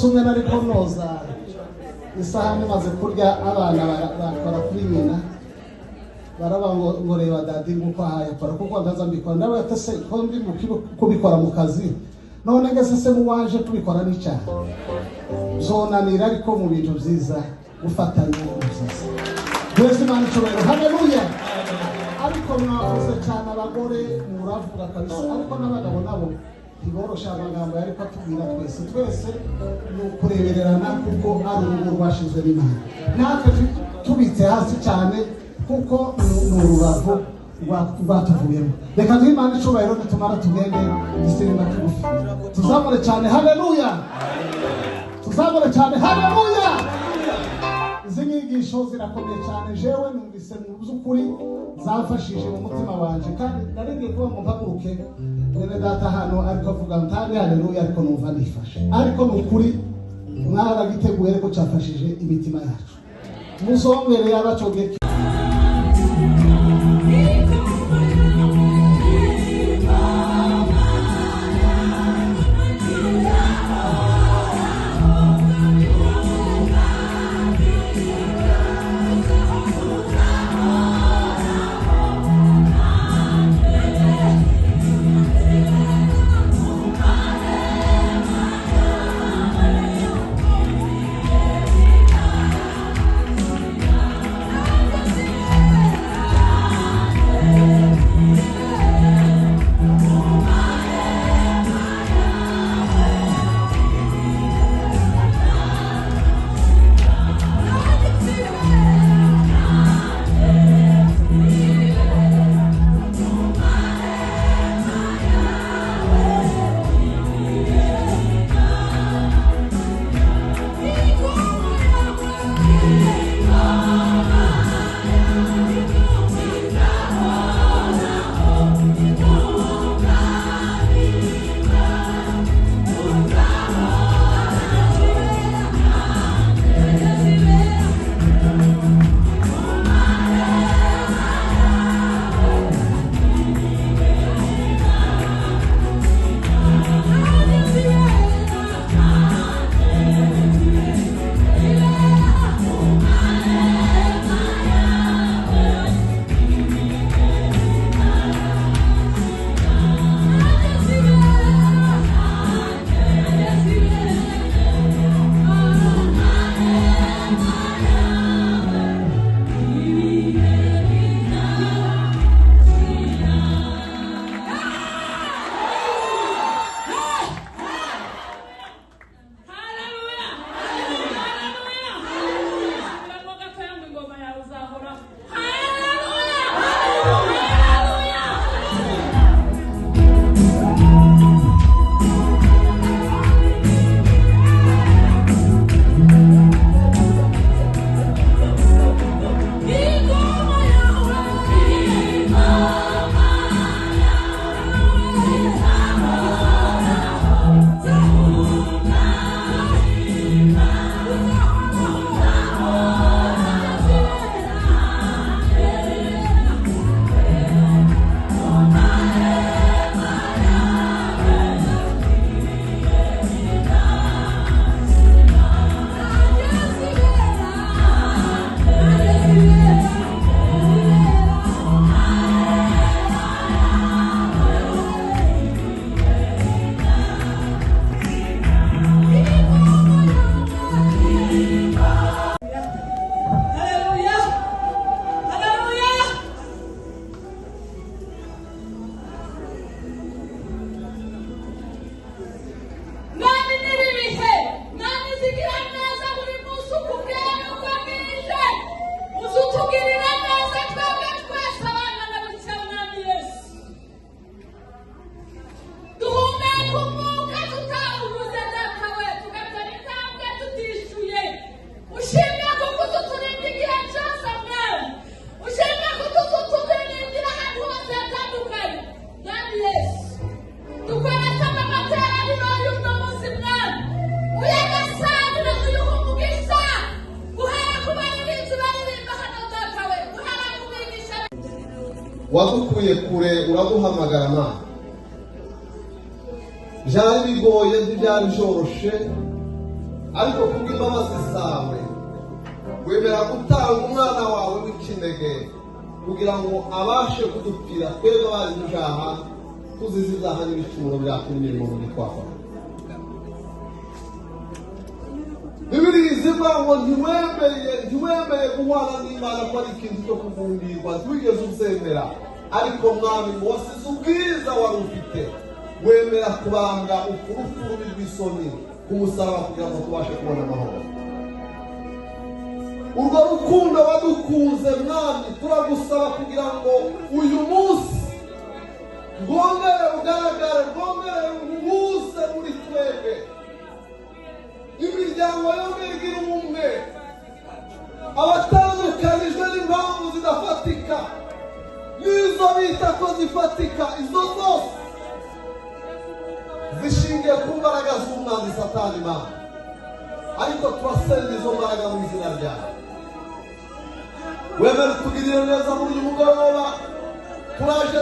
Umwe nari konoza isahani maze kurya abana bakora kuri nyina barabangoreba dadi nguko hayakora kuko ndazambikora ndawe atese ko ndi kubikora mu kazi none ngese se muwaje kubikora n'icyaha zonanira ariko mu bintu byiza gufatanya n'ubyiza Yesu Imana cyubahiro haleluya ariko mwavuze cyane abagore muravuga kabisa ariko n'abagabo nabo iborosha amagambo yari patubwira twese nukurebererana kuko ari urugo rwashizwe n'Imana natwe tubitse hasi cyane kuko ni urubavu rwatuvuyemo. Reka duhe Imana icyubahiro nitumara tugende igisimba kigufi. Tuzamure cyane haleluya, tuzamure cyane haleluya. Izi nyigisho zirakomeye cyane, jewe numvise mu by'ukuri zafashije mu mutima wanje, kandi naringiye kuba mu mpaguruke mwene data hano ariko avuga ntari haleluya, ariko numva nifashe, ariko ni ukuri mwaragiteguye ariko cyafashije imitima yacu. Muzongere yabacoge wadukuye kure uraduhamagara Mana. Byari bigoye ntibyari byoroshe, ariko kubw'imbabazi zawe wemera gutanga umwana wawe w'ikinege kugira ngo abashe kudupfira twebwe abari ibyaha, tuzize ibyaha n'ibicumuro byatumye mu rugo twakora. Bibiliya ivuga ngo ntiwemeye guhana n'Imana ko ari ikintu cyo kuvundirwa, ntiwigeze uzemera, ariko Mwami wasize ubwiza wari ufite, wemera kubanga urupfu rubi rw'isoni ku musaraba kugira ngo tubashe kubona amahoro. urwo rukundo wadukunze mwami turagusaba kugira ngo uyu munsi rwongere ugaragare, rwongere uhuze muri twebwe, imiryango yongere igira ubumwe, abatandukanijwe n'impamvu zidafatika n'izo bita ko zifatika, izo zose zishingiye ku mbaraga z'umwanzi Satani Mana, ariko turasenga izo mbaraga mu izina ryawe. Wemere tugirire neza muri uyu mugoroba, turaje